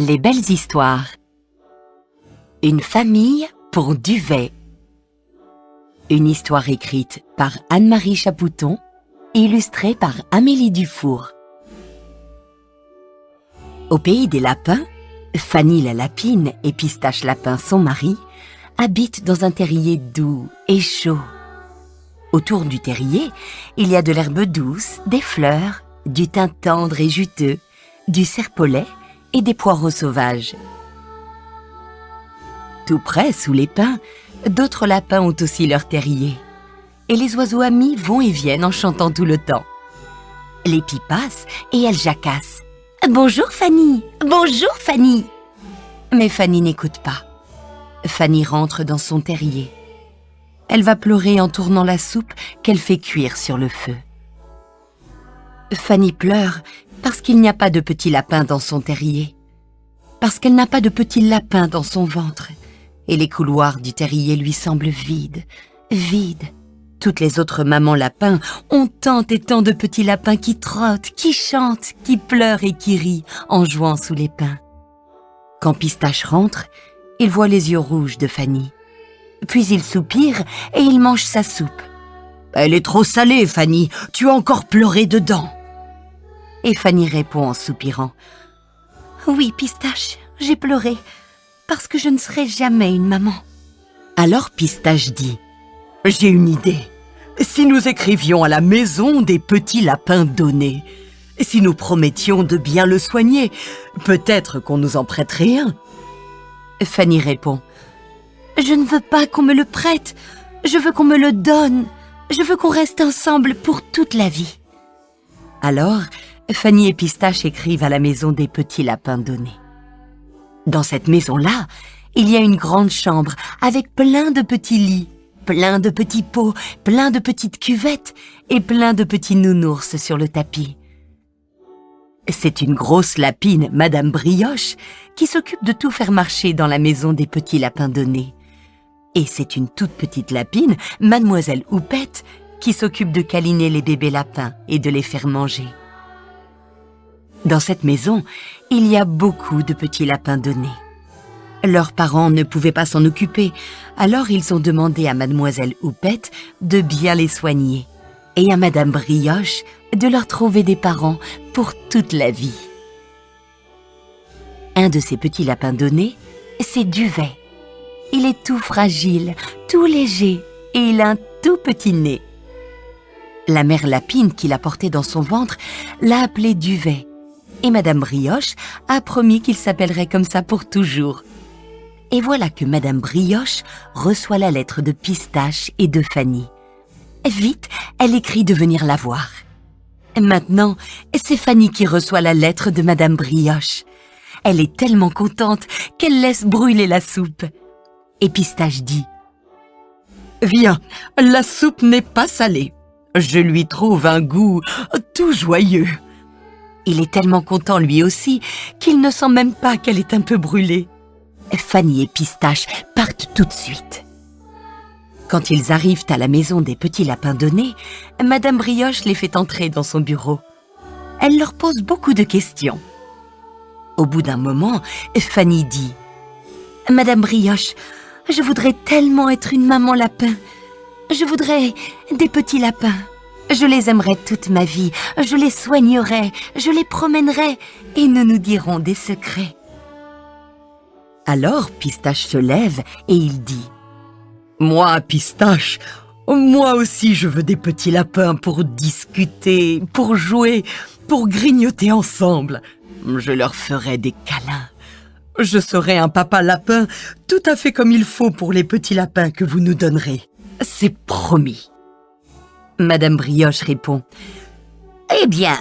Les belles histoires. Une famille pour Duvet. Une histoire écrite par Anne-Marie Chapouton, illustrée par Amélie Dufour. Au pays des lapins, Fanny la lapine et Pistache lapin son mari habitent dans un terrier doux et chaud. Autour du terrier, il y a de l'herbe douce, des fleurs, du thym tendre et juteux, du serpolet et des poireaux sauvages. Tout près, sous les pins, d'autres lapins ont aussi leur terrier. Et les oiseaux amis vont et viennent en chantant tout le temps. Les pies passent et elles jacassent. « Bonjour Fanny! Bonjour Fanny !» Mais Fanny n'écoute pas. Fanny rentre dans son terrier. Elle va pleurer en tournant la soupe qu'elle fait cuire sur le feu. Fanny pleure parce qu'il n'y a pas de petits lapins dans son terrier, parce qu'elle n'a pas de petits lapins dans son ventre, et les couloirs du terrier lui semblent vides, vides. Toutes les autres mamans lapins ont tant et tant de petits lapins qui trottent, qui chantent, qui pleurent et qui rient en jouant sous les pins. Quand Pistache rentre, il voit les yeux rouges de Fanny. Puis il soupire et il mange sa soupe. « Elle est trop salée, Fanny, tu as encore pleuré dedans !» Et Fanny répond en soupirant. « Oui, Pistache, j'ai pleuré, parce que je ne serai jamais une maman. » Alors Pistache dit. « J'ai une idée. Si nous écrivions à la maison des petits lapins donnés, si nous promettions de bien le soigner, peut-être qu'on nous en prêterait un. » Fanny répond. « Je ne veux pas qu'on me le prête, je veux qu'on me le donne, je veux qu'on reste ensemble pour toute la vie. » Alors, Fanny et Pistache écrivent à la maison des petits lapins donnés. Dans cette maison-là, il y a une grande chambre avec plein de petits lits, plein de petits pots, plein de petites cuvettes et plein de petits nounours sur le tapis. C'est une grosse lapine, Madame Brioche, qui s'occupe de tout faire marcher dans la maison des petits lapins donnés. Et c'est une toute petite lapine, Mademoiselle Houppette, qui s'occupe de câliner les bébés lapins et de les faire manger. Dans cette maison, il y a beaucoup de petits lapins donnés. Leurs parents ne pouvaient pas s'en occuper, alors ils ont demandé à Mademoiselle Houppette de bien les soigner et à Madame Brioche de leur trouver des parents pour toute la vie. Un de ces petits lapins donnés, c'est Duvet. Il est tout fragile, tout léger et il a un tout petit nez. La mère lapine qui l'a porté dans son ventre l'a appelé Duvet. Et Madame Brioche a promis qu'il s'appellerait comme ça pour toujours. Et voilà que Madame Brioche reçoit la lettre de Pistache et de Fanny. Vite, elle écrit de venir la voir. Maintenant, c'est Fanny qui reçoit la lettre de Madame Brioche. Elle est tellement contente qu'elle laisse brûler la soupe. Et Pistache dit « Viens, la soupe n'est pas salée. Je lui trouve un goût tout joyeux. » Il est tellement content lui aussi qu'il ne sent même pas qu'elle est un peu brûlée. Fanny et Pistache partent tout de suite. Quand ils arrivent à la maison des petits lapins donnés, Madame Brioche les fait entrer dans son bureau. Elle leur pose beaucoup de questions. Au bout d'un moment, Fanny dit « Madame Brioche, je voudrais tellement être une maman lapin. Je voudrais des petits lapins. Je les aimerais toute ma vie, je les soignerais, je les promènerais et nous nous dirons des secrets. » Alors Pistache se lève et il dit « Moi, Pistache, moi aussi je veux des petits lapins pour discuter, pour jouer, pour grignoter ensemble. Je leur ferai des câlins. Je serai un papa lapin tout à fait comme il faut pour les petits lapins que vous nous donnerez. C'est promis. » Madame Brioche répond « Eh bien,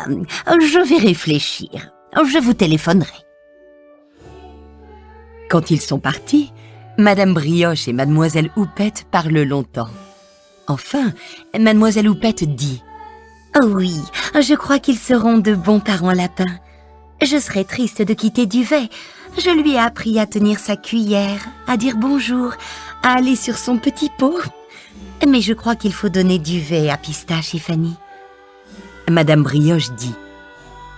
je vais réfléchir. Je vous téléphonerai. » Quand ils sont partis, Madame Brioche et Mademoiselle Houppette parlent longtemps. Enfin, Mademoiselle Houppette dit « Oh oui, je crois qu'ils seront de bons parents lapins. Je serais triste de quitter Duvet. Je lui ai appris à tenir sa cuillère, à dire bonjour, à aller sur son petit pot. Mais je crois qu'il faut donner Duvet à Pistache et Fanny. » Madame Brioche dit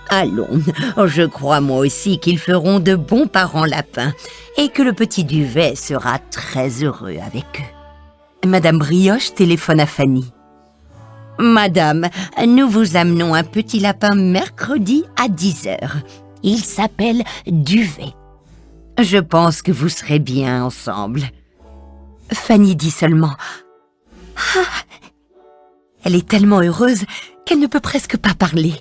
Allons, je crois moi aussi qu'ils feront de bons parents lapins et que le petit Duvet sera très heureux avec eux. Madame Brioche téléphone à Fanny. Madame, nous vous amenons un petit lapin mercredi à 10h. Il s'appelle Duvet. Je pense que vous serez bien ensemble. Fanny dit seulement « Ah !» Elle est tellement heureuse qu'elle ne peut presque pas parler.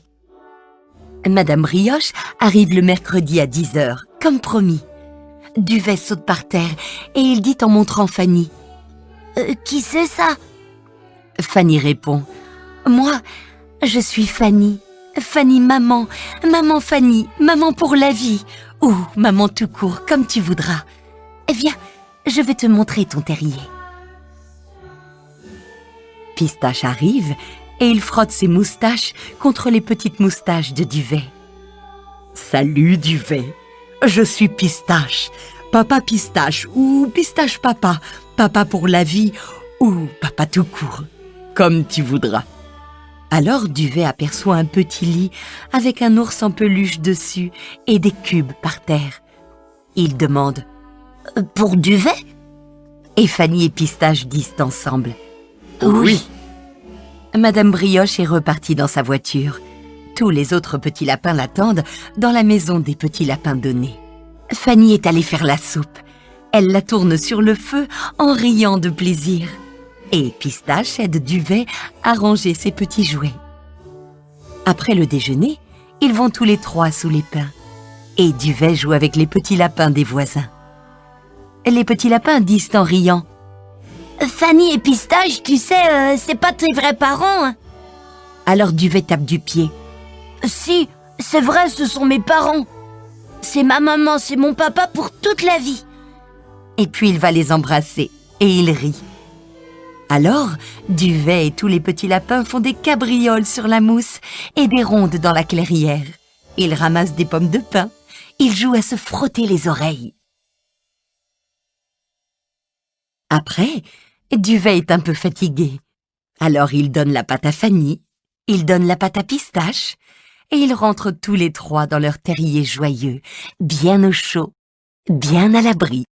Madame Brioche arrive le mercredi à 10h, comme promis. Duvet saute par terre et il dit en montrant Fanny « Qui c'est ça ?» Fanny répond « Moi, je suis Fanny. Fanny maman, maman Fanny, maman pour la vie, ou maman tout court, comme tu voudras. Viens, je vais te montrer ton terrier. » Pistache arrive et il frotte ses moustaches contre les petites moustaches de Duvet. « Salut Duvet, je suis Pistache, papa Pistache ou Pistache papa, papa pour la vie ou papa tout court, comme tu voudras. » Alors Duvet aperçoit un petit lit avec un ours en peluche dessus et des cubes par terre. Il demande « Pour Duvet ?» Et Fanny et Pistache disent ensemble « Oui !» Madame Brioche est repartie dans sa voiture. Tous les autres petits lapins l'attendent dans la maison des petits lapins donnés. Fanny est allée faire la soupe. Elle la tourne sur le feu en riant de plaisir. Et Pistache aide Duvet à ranger ses petits jouets. Après le déjeuner, ils vont tous les trois sous les pins. Et Duvet joue avec les petits lapins des voisins. Les petits lapins disent en riant « Fanny et Pistache, tu sais, c'est pas tes vrais parents, hein ?» Alors Duvet tape du pied. « Si, c'est vrai, ce sont mes parents. C'est ma maman, c'est mon papa pour toute la vie. » Et puis il va les embrasser et il rit. Alors, Duvet et tous les petits lapins font des cabrioles sur la mousse et des rondes dans la clairière. Ils ramassent des pommes de pin. Ils jouent à se frotter les oreilles. Après, Duvet est un peu fatigué. Alors il donne la pâte à Fanny, il donne la pâte à Pistache, et ils rentrent tous les trois dans leur terrier joyeux, bien au chaud, bien à l'abri.